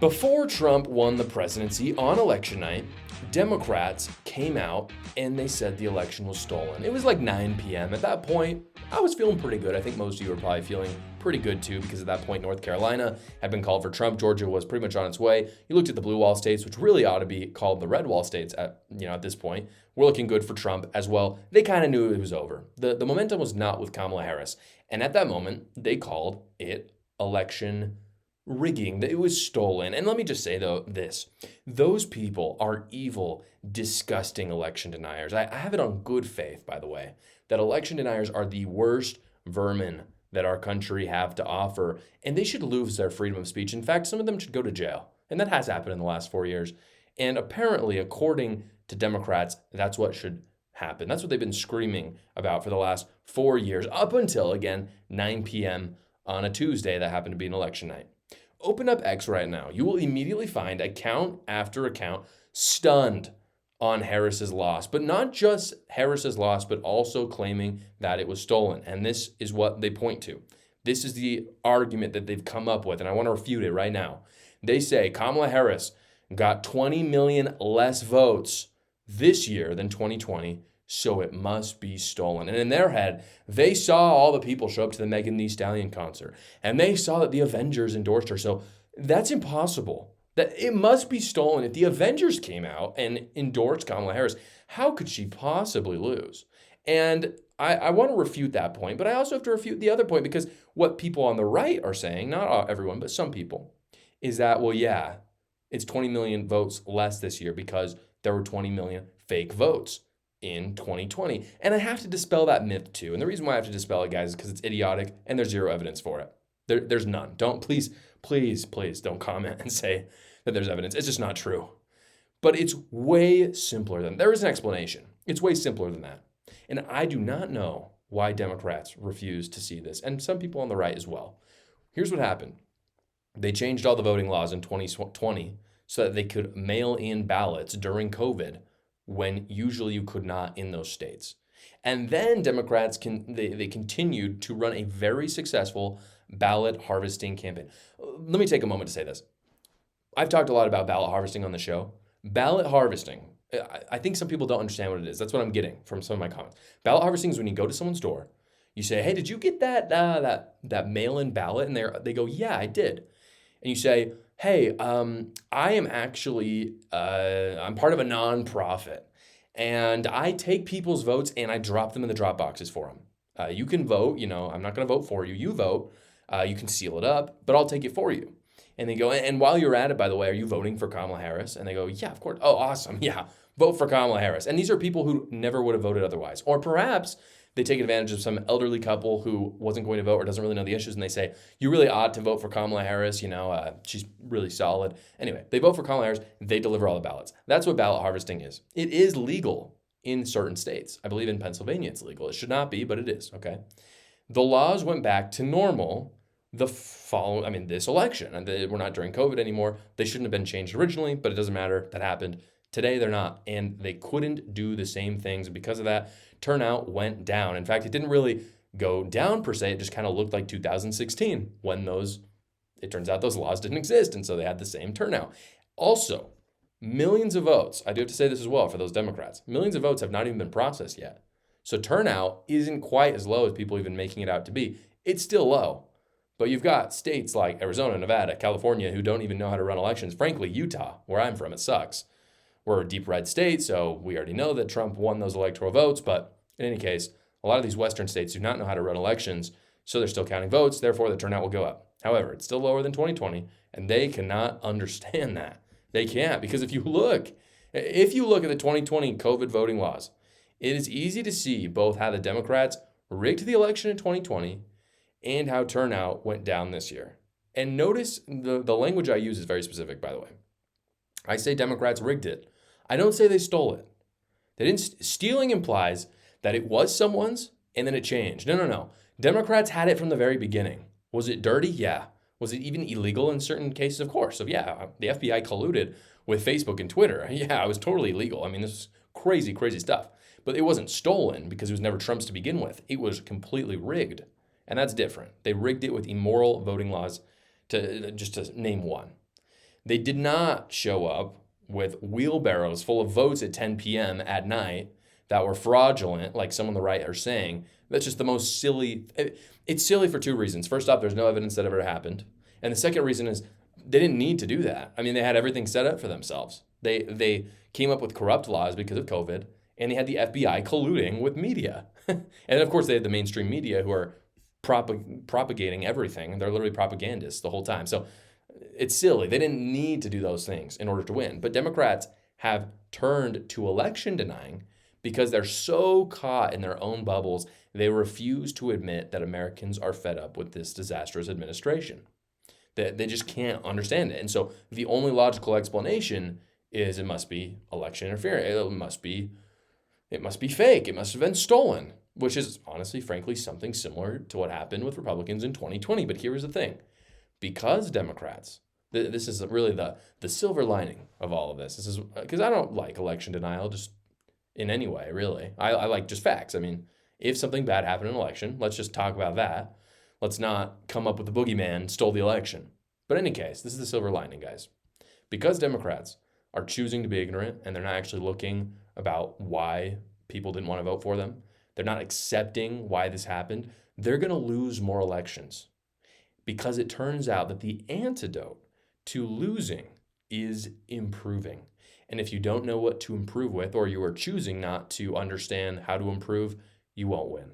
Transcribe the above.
Before Trump won the presidency on election night, Democrats came out and they said the election was stolen. It was like 9 p.m. At that point, I was feeling pretty good. I think most of you were probably feeling pretty good too, because at that point, North Carolina had been called for Trump. Georgia was pretty much on its way. You looked at the blue wall states, which really ought to be called the red wall states at this point. We're looking good for Trump as well. They kind of knew it was over. The momentum was not with Kamala Harris. And at that moment, they called it election rigging, that it was stolen. And let me just say though those people are evil, disgusting election deniers. I have it on good faith, by the way, that election deniers are the worst vermin that our country have to offer, and they should lose their freedom of speech. In fact, some of them should go to jail, and that has happened in the last 4 years. And apparently, according to Democrats, that's what should happen. That's what they've been screaming about for the last 4 years, up until, again, 9 p.m. on a Tuesday that happened to be an election night. Open up X right now. You will immediately find account after account stunned on Harris's loss, but not just Harris's loss, but also claiming that it was stolen. And this is what they point to. This is the argument that they've come up with, and I want to refute it right now. They say Kamala Harris got 20 million less votes this year than 2020, so it must be stolen. And in their head, they saw all the people show up to the Megan Thee Stallion concert, and they saw that the Avengers endorsed her. So that's impossible. That it must be stolen. If the Avengers came out and endorsed Kamala Harris, how could she possibly lose? And I want to refute that point, but I also have to refute the other point, because what people on the right are saying, not everyone, but some people, is that, well, yeah, it's 20 million votes less this year because there were 20 million fake votes in 2020. And I have to dispel that myth too. And the reason why I have to dispel it, guys, is because it's idiotic and there's zero evidence for it. There's none. Please don't comment and say that there's evidence. It's just not true. But it's way simpler than, there is an explanation. It's way simpler than that. And I do not know why Democrats refuse to see this, and some people on the right as well. Here's what happened. They changed all the voting laws in 2020 so that they could mail in ballots during COVID when usually you could not in those states. And then Democrats they continued to run a very successful ballot harvesting campaign. Let me take a moment to say this. I've talked a lot about ballot harvesting on the show. Ballot harvesting, I think some people don't understand what it is. That's what I'm getting from some of my comments. Ballot harvesting is when you go to someone's door, you say, "Hey, did you get that mail-in ballot?" And they go, "Yeah, I did." And you say, "Hey, I am actually I'm part of a nonprofit, and I take people's votes and I drop them in the drop boxes for them. You can vote. I'm not going to vote for you. You vote. You can seal it up, but I'll take it for you." And they go, "And while you're at it, by the way, are you voting for Kamala Harris?" And they go, "Yeah, of course." "Oh, awesome. Yeah, vote for Kamala Harris." And these are people who never would have voted otherwise. Or perhaps they take advantage of some elderly couple who wasn't going to vote or doesn't really know the issues, and they say, "You really ought to vote for Kamala Harris. She's really solid." Anyway, they vote for Kamala Harris. They deliver all the ballots. That's what ballot harvesting is. It is legal in certain states. I believe in Pennsylvania it's legal. It should not be, but it is, okay? The laws went back to normal this election. And we're not during COVID anymore. They shouldn't have been changed originally, but it doesn't matter. That happened. Today, they're not. And they couldn't do the same things. And because of that, turnout went down. In fact, it didn't really go down per se. It just kind of looked like 2016 when it turns out those laws didn't exist. And so they had the same turnout. Also, millions of votes. I do have to say this as well for those Democrats. Millions of votes have not even been processed yet. So turnout isn't quite as low as people even making it out to be. It's still low. But you've got states like Arizona, Nevada, California who don't even know how to run elections. Frankly, Utah, where I'm from, it sucks. We're a deep red state, so we already know that Trump won those electoral votes. But in any case, a lot of these Western states do not know how to run elections, so they're still counting votes. Therefore, the turnout will go up. However, it's still lower than 2020, and they cannot understand that. They can't, because if you look at the 2020 COVID voting laws, it is easy to see both how the Democrats rigged the election in 2020 and how turnout went down this year. And notice the language I use is very specific, by the way. I say Democrats rigged it. I don't say they stole it. Stealing implies that it was someone's and then it changed. No. Democrats had it from the very beginning. Was it dirty? Yeah. Was it even illegal in certain cases? Of course. So yeah, the FBI colluded with Facebook and Twitter. Yeah, it was totally illegal. I mean, this is crazy, crazy stuff. But it wasn't stolen because it was never Trump's to begin with. It was completely rigged. And that's different. They rigged it with immoral voting laws, just to name one. They did not show up with wheelbarrows full of votes at 10 p.m. at night that were fraudulent, like some on the right are saying. That's just the most silly. It's silly for two reasons. First off, there's no evidence that ever happened. And the second reason is they didn't need to do that. I mean, they had everything set up for themselves. They came up with corrupt laws because of COVID, and they had the FBI colluding with media. And of course, they had the mainstream media who are propagating everything. They're literally propagandists the whole time. So it's silly. They didn't need to do those things in order to win. But Democrats have turned to election denying because they're so caught in their own bubbles, they refuse to admit that Americans are fed up with this disastrous administration. They just can't understand it. And so the only logical explanation is it must be election interference. It must be fake. It must have been stolen, which is honestly, frankly, something similar to what happened with Republicans in 2020. But here's the thing. Because Democrats, this is really the silver lining of all of this. This is because I don't like election denial just in any way, really. I like just facts. I mean, if something bad happened in an election, let's just talk about that. Let's not come up with the boogeyman stole the election. But in any case, this is the silver lining, guys. Because Democrats are choosing to be ignorant and they're not actually looking about why people didn't want to vote for them, they're not accepting why this happened, they're going to lose more elections. Because it turns out that the antidote to losing is improving. And if you don't know what to improve with, or you are choosing not to understand how to improve, you won't win.